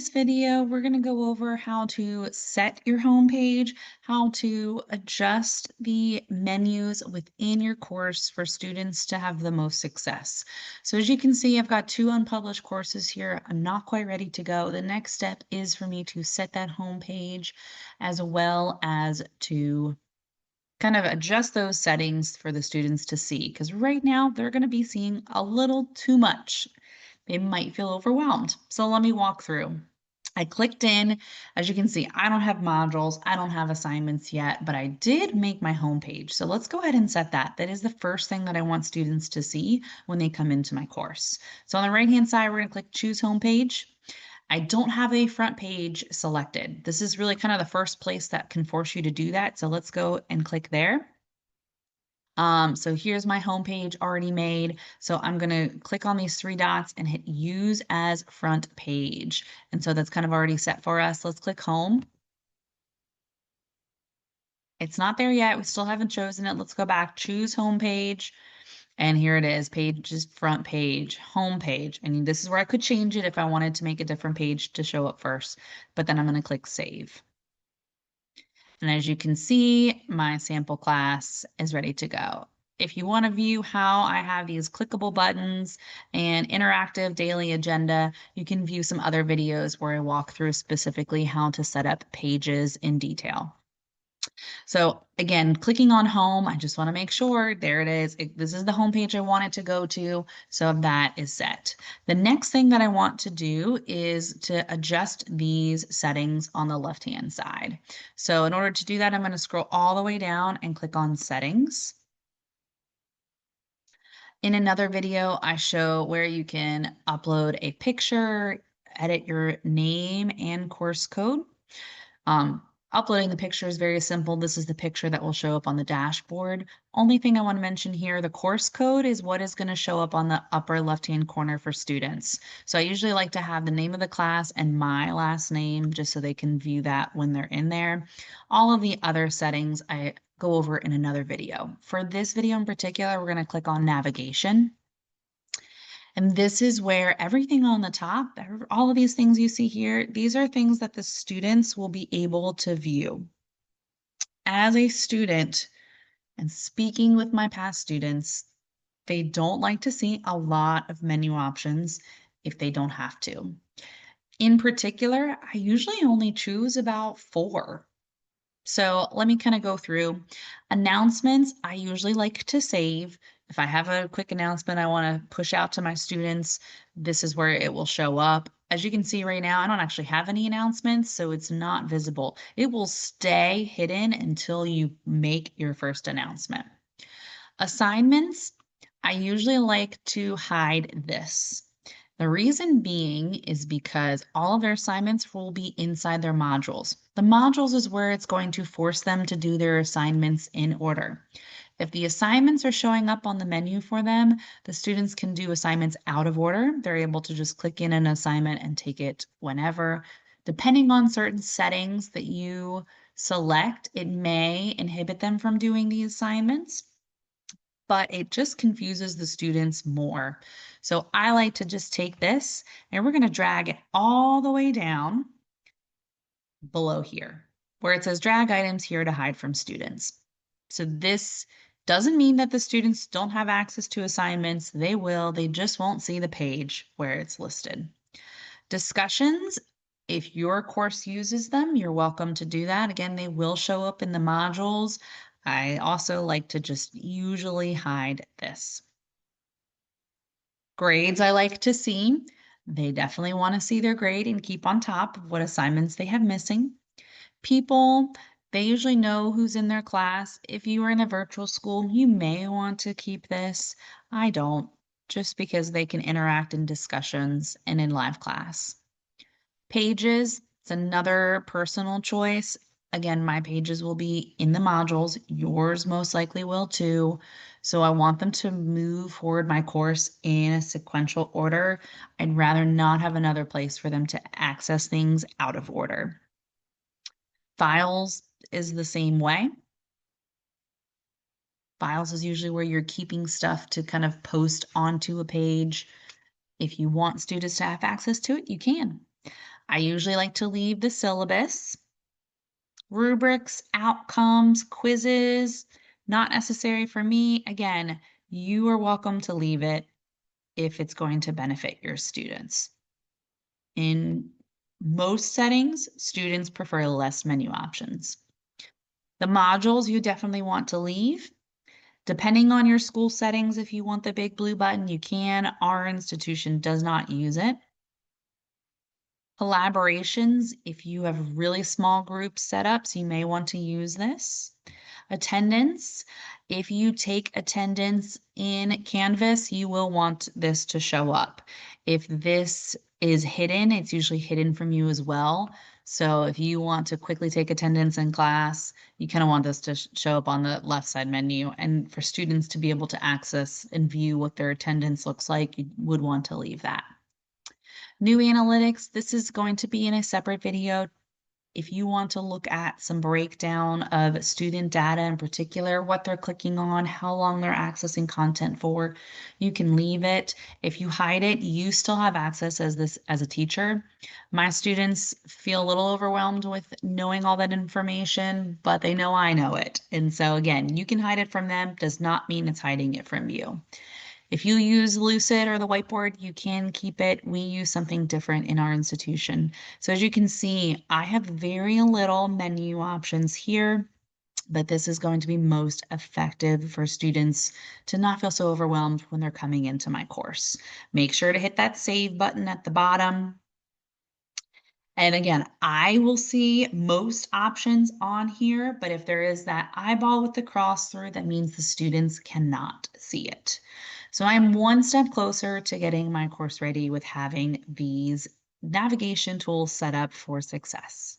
this video, we're going to go over how to set your home page, how to adjust the menus within your course for students to have the most success. So as you can see, I've got two unpublished courses here. I'm not quite ready to go. The next step is for me to set that home page as well as to kind of adjust those settings for the students to see, because right now they're going to be seeing a little too much. They might feel overwhelmed. So let me walk through. I clicked in. As you can see, I don't have modules. I don't have assignments yet, but I did make my home page. So let's go ahead and set that. That is the first thing that I want students to see when they come into my course. So on the right-hand side, we're going to click Choose Home Page. I don't have a front page selected. This is really kind of the first place that can force you to do that. So let's go and click there. So here's my home page already made. So I'm going to click on these three dots and hit Use as Front Page. And so that's kind of already set for us. Let's click Home. It's not there yet. We still haven't chosen it. Let's go back, choose Home Page. And here it is, pages, front page, home page. And this is where I could change it if I wanted to make a different page to show up first. But then I'm going to click Save. And as you can see, my sample class is ready to go. If you want to view how I have these clickable buttons and interactive daily agenda, you can view some other videos where I walk through specifically how to set up pages in detail. So again, clicking on home, I just want to make sure there it is. This is the home page I want it to go to. So that is set. The next thing that I want to do is to adjust these settings on the left-hand side. So in order to do that, I'm going to scroll all the way down and click on settings. In another video, I show where you can upload a picture, edit your name and course code. Uploading the picture is very simple. This is the picture that will show up on the dashboard. Only thing I want to mention here, the course code is what is going to show up on the upper left-hand corner for students. So I usually like to have the name of the class and my last name just so they can view that when they're in there. All of the other settings I go over in another video. For this video in particular, we're going to click on navigation. And this is where everything on the top, all of these things you see here, these are things that the students will be able to view. As a student, and speaking with my past students, they don't like to see a lot of menu options if they don't have to. In particular, I usually only choose about 4. So let me kind of go through. Announcements, I usually like to save. If I have a quick announcement I want to push out to my students, this is where it will show up. As you can see right now, I don't actually have any announcements, so it's not visible. It will stay hidden until you make your first announcement. Assignments, I usually like to hide this. The reason being is because all of their assignments will be inside their modules. The modules is where it's going to force them to do their assignments in order. If the assignments are showing up on the menu for them, the students can do assignments out of order. They're able to just click in an assignment and take it whenever. Depending on certain settings that you select, it may inhibit them from doing the assignments, but it just confuses the students more. So I like to just take this and we're going to drag it all the way down below here where it says drag items here to hide from students. So this doesn't mean that the students don't have access to assignments. They will, they just won't see the page where it's listed. Discussions, if your course uses them, you're welcome to do that. Again, they will show up in the modules. I also like to just usually hide this. Grades I like to see. They definitely want to see their grade and keep on top of what assignments they have missing. People, they usually know who's in their class. If you are in a virtual school, you may want to keep this. I don't, just because they can interact in discussions and in live class. Pages, it's another personal choice. Again, my pages will be in the modules. Yours most likely will too. So I want them to move forward my course in a sequential order. I'd rather not have another place for them to access things out of order. Files is the same way. Files is usually where you're keeping stuff to kind of post onto a page. If you want students to have access to it, you can. I usually like to leave the syllabus, rubrics, outcomes, quizzes, not necessary for me. Again, you are welcome to leave it if it's going to benefit your students. In most settings, students prefer less menu options. The modules you definitely want to leave. Depending on your school settings, if you want the big blue button, you can. Our institution does not use it. Collaborations, if you have really small group setups, you may want to use this. Attendance, if you take attendance in Canvas, you will want this to show up. If this is hidden, it's usually hidden from you as well. So if you want to quickly take attendance in class, you kind of want this to show up on the left side menu. And for students to be able to access and view what their attendance looks like, you would want to leave that. New analytics, this is going to be in a separate video. If you want to look at some breakdown of student data in particular, what they're clicking on, how long they're accessing content for, you can leave it. If you hide it, you still have access as a teacher. My students feel a little overwhelmed with knowing all that information, but they know I know it. And so again, you can hide it from them, does not mean it's hiding it from you. If you use Lucid or the whiteboard, you can keep it. We use something different in our institution. So as you can see, I have very little menu options here, but this is going to be most effective for students to not feel so overwhelmed when they're coming into my course. Make sure to hit that save button at the bottom. And again, I will see most options on here, but if there is that eyeball with the cross through, that means the students cannot see it. So I'm one step closer to getting my course ready with having these navigation tools set up for success.